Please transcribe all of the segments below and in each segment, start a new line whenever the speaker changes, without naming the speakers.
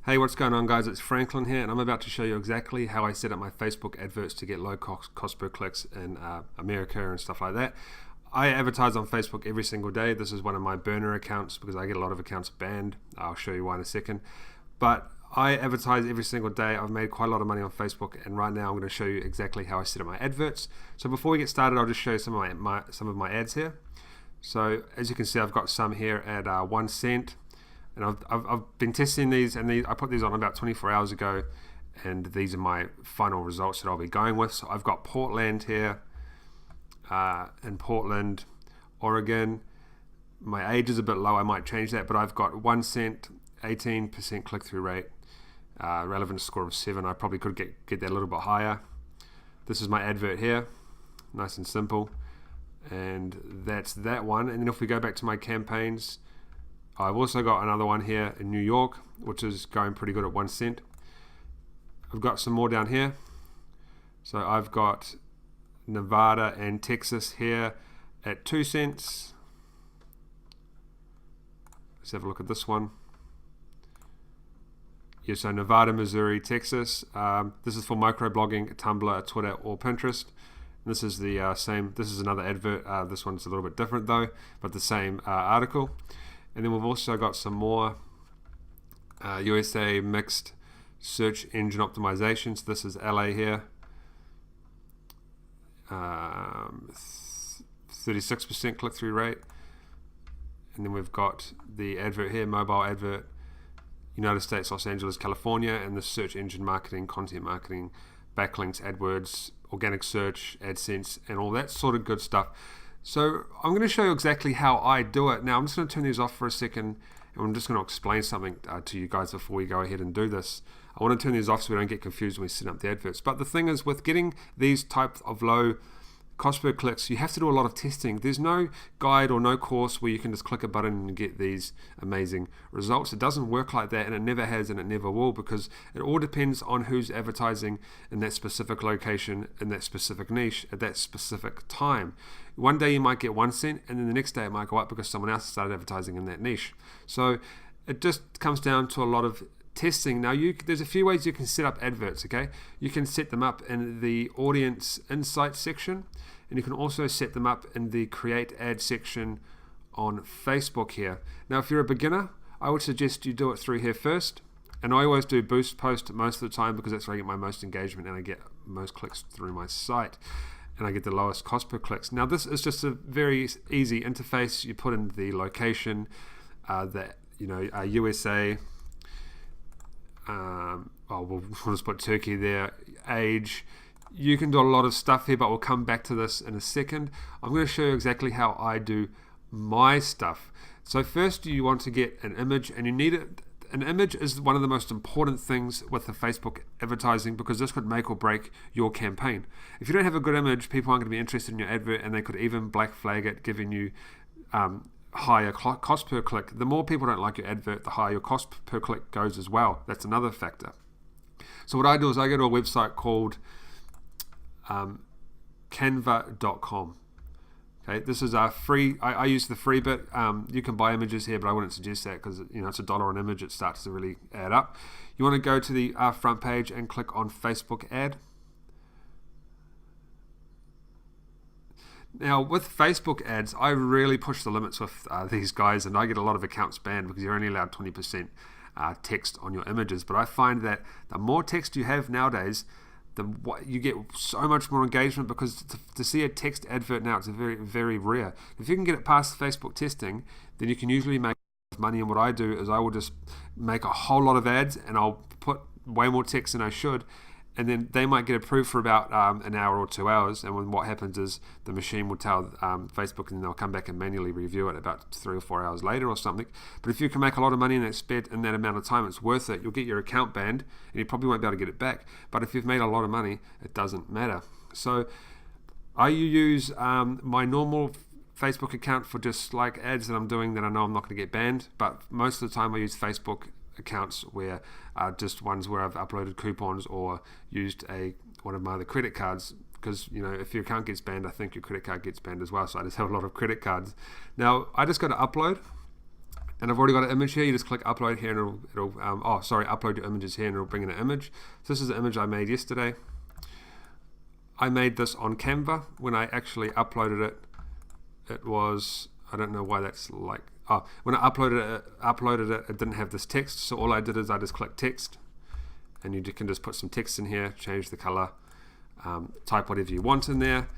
Hey, what's going on, guys? It's Franklin here, and I'm about to show you exactly how I set up my Facebook adverts to get low cost per clicks in America and stuff like that. I advertise on Facebook every single day. This is one of my burner accounts because I get a lot of accounts banned. I'll show you why in a second. But I advertise every single day. I've made quite a lot of money on Facebook, and right now I'm going to show you exactly how I set up my adverts. So before we get started, I'll just show you some of my ads here. So as you can see, I've got some here at 1 cent. And I've been testing these, and I put these on about 24 hours ago, and these are my final results that I'll be going with. So I've got Portland here, in Portland, Oregon. My age is a bit low, I might change that, but I've got 1 cent, 18% click-through rate, relevance score of 7. I probably could get that a little bit higher. This is my advert here, nice and simple, and that's that one. And then if we go back to my campaigns, I've also got another one here in New York, which is going pretty good at 1 cent. I've got some more down here. So I've got Nevada and Texas here at 2 cents. Let's have a look at this one. Yeah, so Nevada, Missouri, Texas. This is for microblogging, Tumblr, Twitter, or Pinterest. And this is the same. This is another advert. This one's a little bit different though, but the same article. And then we've also got some more USA mixed search engine optimization. So this is LA here. 36% click-through rate. And then we've got the advert here, mobile advert, United States, Los Angeles, California, and the search engine marketing, content marketing, backlinks, AdWords, organic search, AdSense, and all that sort of good stuff. So I'm going to show you exactly how I do it. Now I'm just going to turn these off for a second, and I'm just going to explain something to you guys before we go ahead and do this. I want to turn these off so we don't get confused when we set up the adverts. But the thing is, with getting these types of low cost per clicks, you have to do a lot of testing. There's no guide or no course where you can just click a button and get these amazing results. It doesn't work like that, and it never has, and it never will, because it all depends on who's advertising in that specific location, in that specific niche, at that specific time. One day you might get 1 cent, and then the next day it might go up because someone else started advertising in that niche. So it just comes down to a lot of testing. Now there's a few ways you can set up adverts. Okay, you can set them up in the audience insights section, and you can also set them up in the create ad section on Facebook here. Now if you're a beginner, I would suggest you do it through here first, and I always do boost post most of the time because that's where I get my most engagement and I get most clicks through my site, and I get the lowest cost per clicks. Now this is just a very easy interface. You put in the location, USA, we'll just put Turkey there, age. You can do a lot of stuff here, but we'll come back to this in a second. I'm going to show you exactly how I do my stuff. So first you want to get an image, and you need it. An image is one of the most important things with the Facebook advertising, because this could make or break your campaign. If you don't have a good image, people aren't going to be interested in your advert, and they could even black flag it, giving you higher cost per click. The more people don't like your advert, the higher your cost per click goes as well. That's another factor. So what I do is I go to a website called canva.com. Okay, this is free. I use the free bit. You can buy images here, but I wouldn't suggest that because it's $1 an image. It starts to really add up. You want to go to the front page and click on Facebook ad. Now with Facebook ads, I really push the limits with these guys, and I get a lot of accounts banned because you're only allowed 20% text on your images. But I find that the more text you have nowadays, you get so much more engagement, because to see a text advert now, it's a very, very rare. If you can get it past Facebook testing, then you can usually make money. And what I do is I will just make a whole lot of ads, and I'll put way more text than I should, and then they might get approved for about an hour or 2 hours, and when what happens is the machine will tell Facebook, and they'll come back and manually review it about 3 or 4 hours later or something. But if you can make a lot of money in that amount of time, it's worth it. You'll get your account banned, and you probably won't be able to get it back. But if you've made a lot of money, it doesn't matter. So I use my normal Facebook account for just like ads that I'm doing that I know I'm not going to get banned, but most of the time I use Facebook accounts where just ones where I've uploaded coupons or used one of my other credit cards because if your account gets banned, I think your credit card gets banned as well. So I just have a lot of credit cards. Now I just go to upload, and I've already got an image here. You just click upload here, and it'll upload your images here, and it'll bring in an image. So this is an image I made yesterday. I made this on Canva. When I actually uploaded it, it was, I don't know why that's like, when I uploaded it, it didn't have this text. So all I did is I just clicked text, and you can just put some text in here, change the color, type whatever you want in there,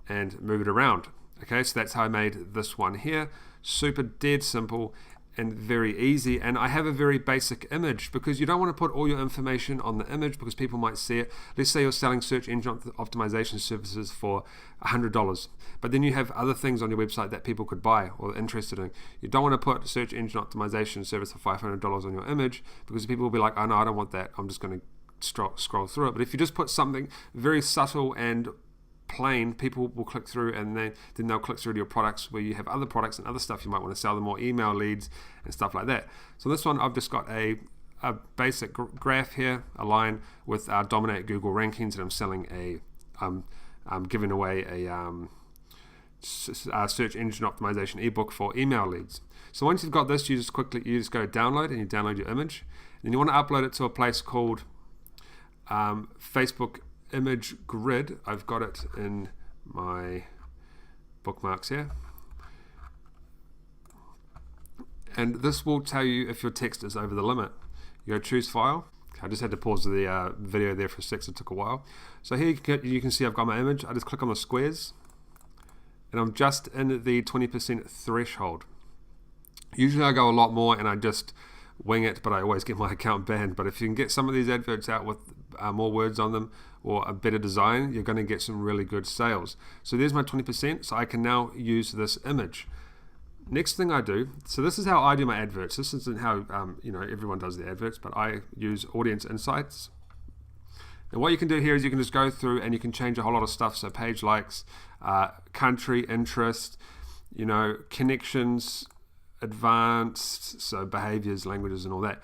and move it around. Okay, so that's how I made this one here. Super dead simple and very easy. And I have a very basic image, because you don't want to put all your information on the image because people might see it. Let's say you're selling search engine optimization services for $100, but then you have other things on your website that people could buy or are interested in. You don't want to put search engine optimization service for $500 on your image, because people will be like, oh no, I don't want that, I'm just going to scroll through it. But if you just put something very subtle and plain, people will click through, and then they'll click through to your products where you have other products and other stuff you might want to sell them, or email leads and stuff like that. So this one, I've just got a basic graph here, a line with Dominate Google rankings, and I'm selling I'm giving away a search engine optimization ebook for email leads. So once you've got this, you just go to download, and you download your image, and then you want to upload it to a place called Facebook Image Grid. I've got it in my bookmarks here, and this will tell you if your text is over the limit. You go choose file. I just had to pause the video there for a sec, so it took a while. So here you can see I've got my image. I just click on the squares, and I'm just in the 20% threshold. Usually I go a lot more, and I just wing it, but I always get my account banned. But if you can get some of these adverts out with more words on them or a better design, you're going to get some really good sales. So there's my 20%, so I can now use this image. Next thing I do, so this is how I do my adverts. This isn't how everyone does their adverts, but I use Audience Insights. And what you can do here is you can just go through and you can change a whole lot of stuff. So page likes, country, interest, connections, advanced, so behaviors, languages, and all that.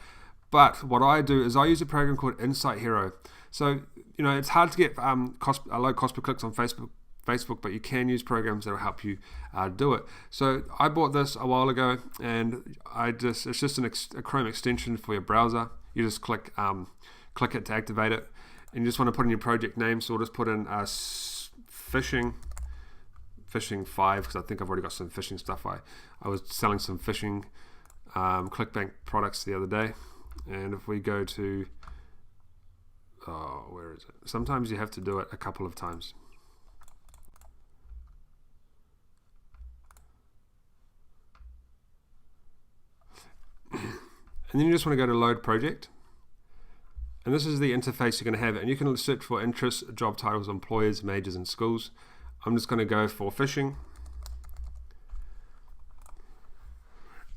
But what I do is I use a program called Insight Hero. So it's hard to get low cost per clicks on Facebook, but you can use programs that will help you do it. So I bought this a while ago, and it's just a Chrome extension for your browser. You just click it to activate it, and you just want to put in your project name. So we'll just put in phishing 5, because I think I've already got some phishing stuff. I was selling some phishing ClickBank products the other day, and if we go to where is it? Sometimes you have to do it a couple of times. And then you just want to go to load project, and this is the interface you're going to have, and you can search for interests, job titles, employers, majors, and schools. I'm just going to go for phishing.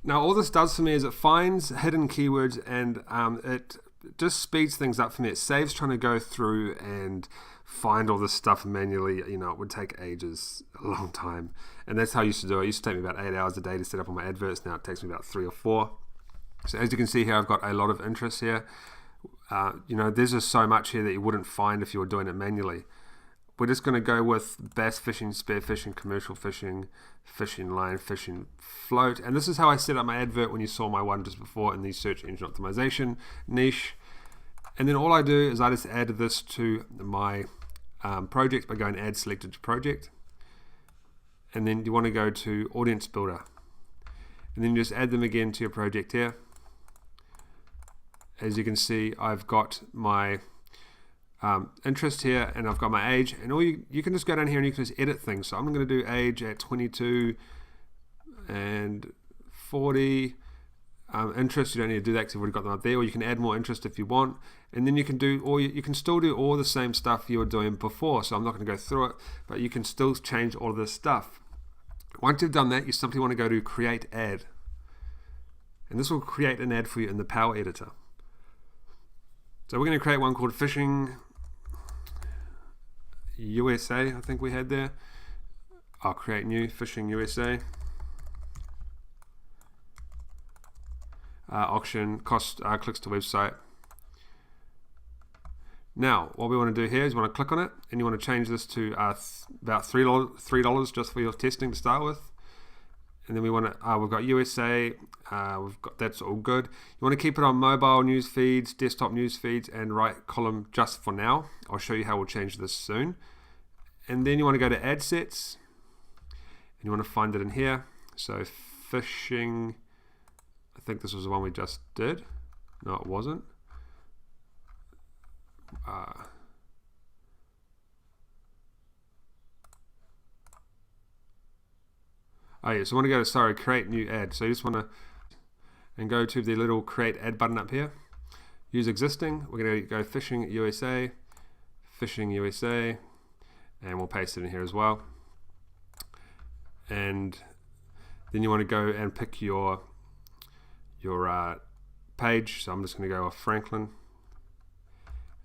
Now all this does for me is it finds hidden keywords, and it just speeds things up for me. It saves trying to go through and find all this stuff manually. It would take ages, a long time, and that's how I used to do it. It used to take me about 8 hours a day to set up all my adverts. Now it takes me about 3 or 4. So as you can see here, I've got a lot of interest here. There's just so much here that you wouldn't find if you were doing it manually. We're just going to go with bass fishing, spear fishing, commercial fishing, fishing line, fishing float. And this is how I set up my advert when you saw my one just before in the search engine optimization niche. And then all I do is I just add this to my project by going add selected to project. And then you want to go to audience builder. And then you just add them again to your project here. As you can see, I've got my interest here, and I've got my age, and all you can just go down here and you can just edit things. So I'm going to do age at 22 and 40. Interest, you don't need to do that because you've already got them up there, or you can add more interest if you want, and then you can do, or you can still do all the same stuff you were doing before. So I'm not going to go through it, but you can still change all of this stuff. Once you've done that, you simply want to go to create ad, and this will create an ad for you in the Power Editor. So we're going to create one called Fishing USA, I think we had there. I'll create new, Fishing USA. Auction, cost, clicks to website. Now, what we want to do here is we want to click on it, and you want to change this to about $3 just for your testing to start with. And then we want to, we've got USA, that's all good. You want to keep it on mobile news feeds, desktop news feeds, and right column just for now. I'll show you how we'll change this soon. And then you want to go to ad sets, and you want to find it in here. So phishing, I think this was the one we just did. No, it wasn't. Oh yeah, so I want to go to, create new ad. So you just want to, and go to the little create ad button up here. Use existing, we're going to go phishing USA, and we'll paste it in here as well. And then you want to go and pick your page. So I'm just going to go off Franklin.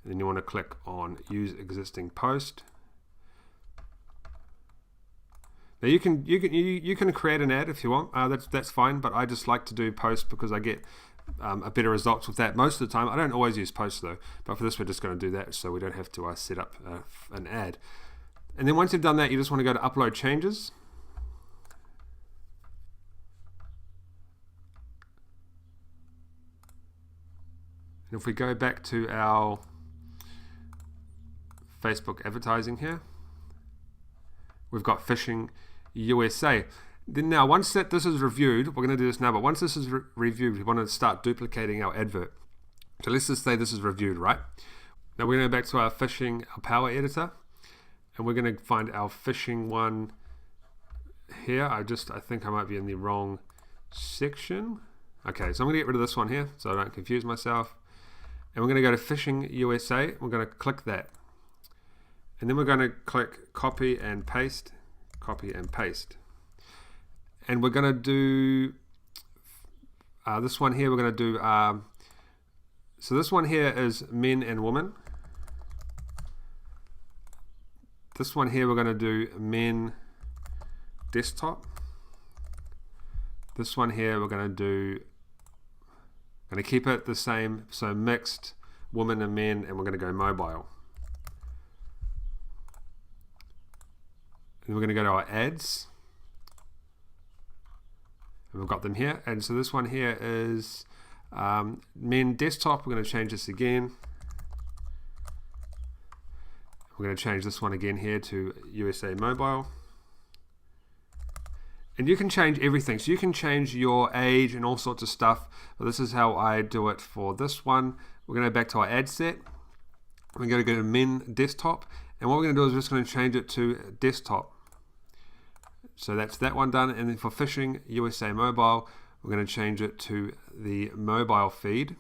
And then you want to click on use existing post. Now you can create an ad if you want. That's fine, but I just like to do post because I get a better results with that most of the time. I don't always use post though, but for this we're just going to do that so we don't have to set up an ad. And then once you've done that, you just want to go to upload changes. And if we go back to our Facebook advertising here, we've got phishing USA. Then now once this is reviewed, we're going to do this now, but once this is reviewed, we want to start duplicating our advert. So let's just say this is reviewed, right? Now we're going to go back to our phishing, our power editor, and we're going to find our phishing one here. I think I might be in the wrong section. Okay, so I'm going to get rid of this one here so I don't confuse myself. And we're going to go to phishing USA. We're going to click that. And then we're going to click copy and paste. And we're going to do this one here. We're going to do, so this one here is men and women. This one here we're going to do men desktop. This one here we're going to keep it the same, so mixed women and men, and we're going to go mobile. And we're going to go to our ads, and we've got them here. And so this one here is men desktop. We're going to change this again. We're going to change this one again here to USA mobile. And you can change everything. So you can change your age and all sorts of stuff. But this is how I do it for this one. We're going to go back to our ad set. We're going to go to men desktop. And what we're going to do is we're just going to change it to desktop. So that's that one done. And then for phishing USA mobile, we're going to change it to the mobile feed.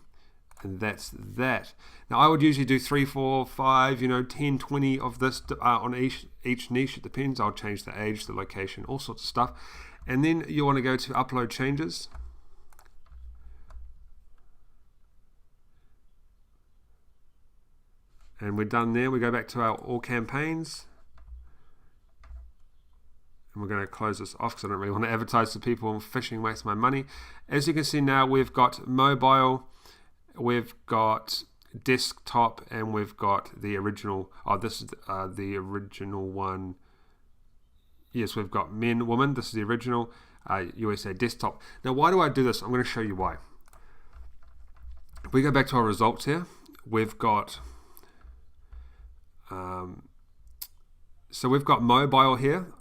And that's that. Now I would usually do 3, 4, 5, 10, 20 of this on each niche. It depends. I'll change the age, the location, all sorts of stuff. And then you want to go to upload changes. And we're done there. We go back to our all campaigns. And we're going to close this off because I don't really want to advertise to people and phishing waste my money. As you can see now, we've got mobile, we've got desktop, and we've got the original. Oh, this is the original one. Yes, we've got men, woman. This is the original USA desktop. Now, why do I do this? I'm going to show you why. If we go back to our results here, we've got so we've got mobile here,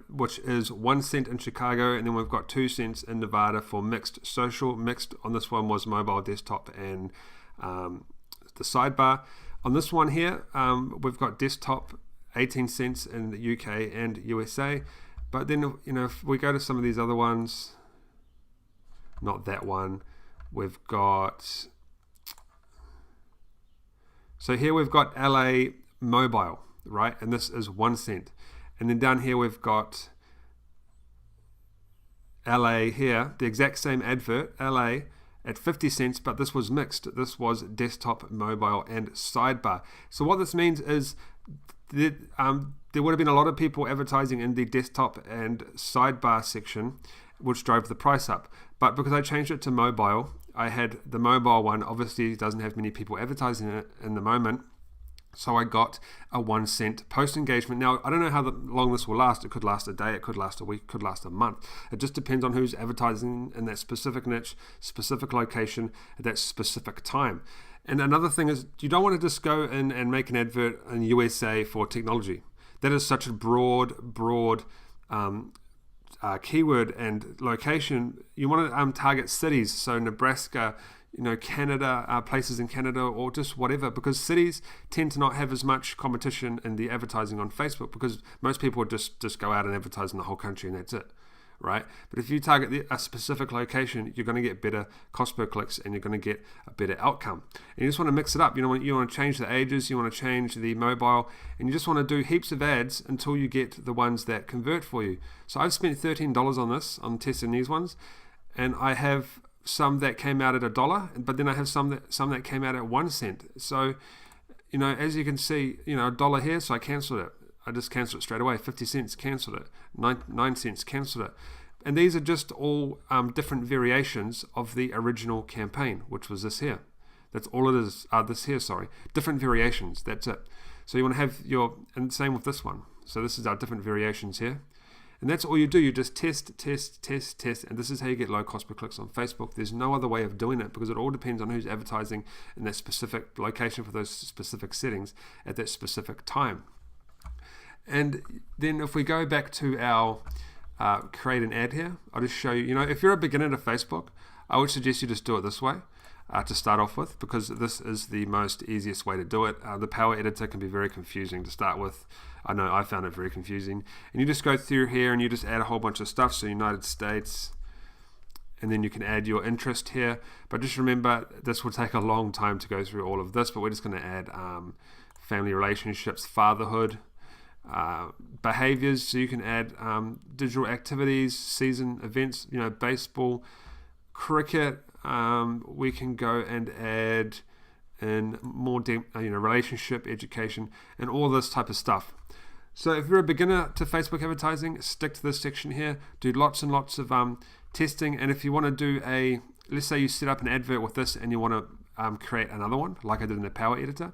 which is 1 cent in Chicago, and then we've got 2 cents in Nevada for mixed social. Mixed on this one was mobile, desktop, and the sidebar. On this one here, we've got desktop 18 cents in the UK and USA. But then, if we go to some of these other ones, not that one, we've got, so here we've got LA mobile, right? And this is 1 cent. And then down here we've got LA here, the exact same advert, LA at 50 cents, but this was mixed. This was desktop, mobile, and sidebar. So what this means is that, there would have been a lot of people advertising in the desktop and sidebar section, which drove the price up. But because I changed it to mobile, I had the mobile one. Obviously, it doesn't have many people advertising it in the moment. So I got a 1 cent post engagement. Now, I don't know how long this will last. It could last a day, it could last a week, it could last a month. It just depends on who's advertising in that specific niche, specific location, at that specific time. And another thing is, you don't want to just go in and make an advert in USA for technology. That is such a broad keyword and location. You want to target cities, so Nebraska, Canada, places in Canada, or just whatever, because cities tend to not have as much competition in the advertising on Facebook, because most people would just go out and advertise in the whole country and that's it, right? But if you target a specific location, you're going to get better cost per clicks and you're going to get a better outcome. And you just want to mix it up. You want to change the ages, you want to change the mobile, and you just want to do heaps of ads until you get the ones that convert for you. So I've spent $13 on this, on testing these ones, and I have some that came out at $1, but then I have some that came out at 1 cent. So, as you can see, $1 here, so I cancelled it. I just cancelled it straight away. 50 cents, cancelled it. 9 cents, cancelled it. And these are just all different variations of the original campaign, which was this here. That's all it is. This here, sorry. Different variations. That's it. So you want to have and same with this one. So this is our different variations here. And that's all you do. You just test, and this is how you get low cost per clicks on Facebook. There's no other way of doing it, because it all depends on who's advertising in that specific location for those specific settings at that specific time. And then if we go back to our create an ad here, I'll just show you, if you're a beginner to Facebook, I would suggest you just do it this way to start off with, because this is the most easiest way to do it. The Power Editor can be very confusing to start with. I know I found it very confusing. And you just go through here and you just add a whole bunch of stuff. So United States, and then you can add your interest here. But just remember, this will take a long time to go through all of this, but we're just going to add family relationships, fatherhood, behaviors. So you can add digital activities, season events, baseball, cricket. We can go and add in more relationship, education, and all this type of stuff. So if you're a beginner to Facebook advertising, stick to this section here. Do lots and lots of testing. And if you want to do let's say you set up an advert with this and you want to create another one, like I did in the Power Editor,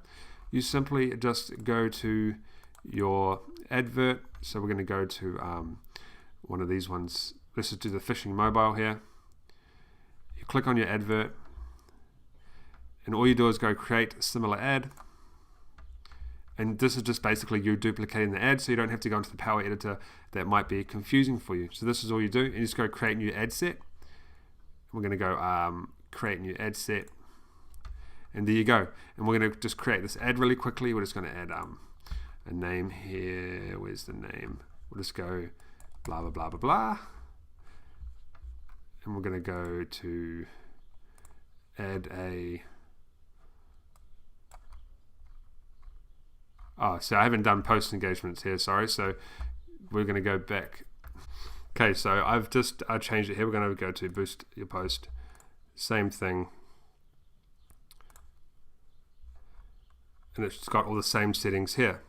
you simply just go to your advert. So we're going to go to one of these ones. Let's just do the fishing mobile here. You click on your advert, and all you do is go create similar ad. And this is just basically you duplicating the ad, so you don't have to go into the Power Editor. That might be confusing for you. So this is all you do. You just go create new ad set. We're going to go create new ad set. And there you go. And we're going to just create this ad really quickly. We're just going to add a name here. Where's the name? We'll just go blah, blah, blah, blah, blah. And we're going to go to add so I haven't done post engagements here, sorry. So we're going to go back. Okay, so I've just changed it here. We're going to go to boost your post. Same thing. And it's got all the same settings here.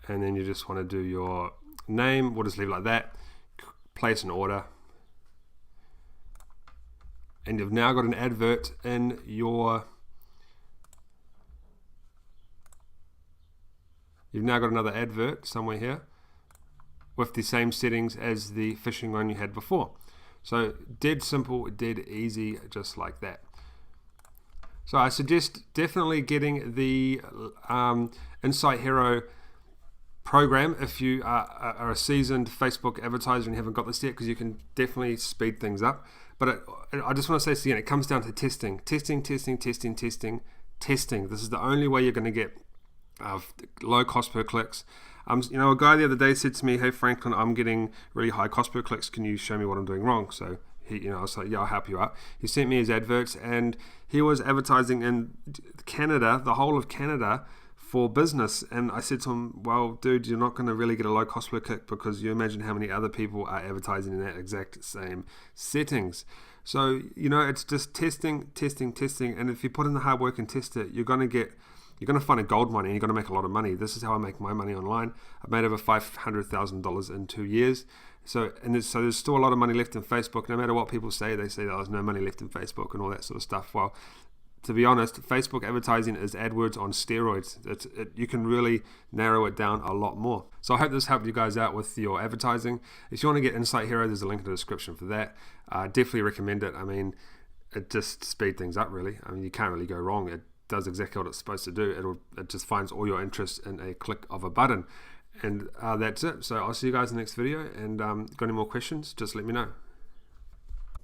And then you just want to do your name. We'll just leave it like that. Place an order. And you've now got an advert in your... You've now got another advert somewhere here with the same settings as the fishing one you had before. So dead simple, dead easy, just like that. So I suggest definitely getting the Insight Hero program if you are a seasoned Facebook advertiser and haven't got this yet, because you can definitely speed things up. But I just want to say this again, it comes down to testing. Testing. This is the only way you're going to get low cost per clicks. A guy the other day said to me, "Hey Franklin, I'm getting really high cost per clicks. Can you show me what I'm doing wrong?" So I was like, "Yeah, I'll help you out." He sent me his adverts, and he was advertising in Canada, the whole of Canada, for business. And I said to him, "Well, dude, you're not going to really get a low cost per click, because you imagine how many other people are advertising in that exact same settings." So it's just testing. And if you put in the hard work and test it, you're going to find a gold mine, and you're going to make a lot of money. This is how I make my money online. I've made over $500,000 in 2 years. So there's still a lot of money left in Facebook. No matter what people say, they say there's no money left in Facebook and all that sort of stuff. Well, to be honest, Facebook advertising is AdWords on steroids. You can really narrow it down a lot more. So I hope this helped you guys out with your advertising. If you want to get Insight Hero, there's a link in the description for that. Definitely recommend it. I mean, it just speeds things up, really. I mean, you can't really go wrong. It does exactly what it's supposed to do. It just finds all your interests in a click of a button. And that's it. So I'll see you guys in the next video. And got any more questions, just let me know.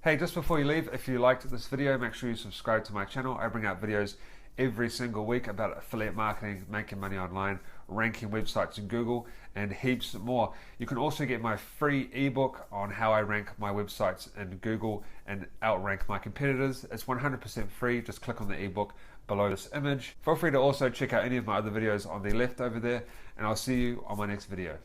Hey, just before you leave, if you liked this video, make sure you subscribe to my channel. I bring out videos every single week about affiliate marketing, making money online, ranking websites in Google, and heaps more. You can also get my free ebook on how I rank my websites in Google and outrank my competitors. It's 100% free. Just click on the ebook below this image. Feel free to also check out any of my other videos on the left over there, and I'll see you on my next video.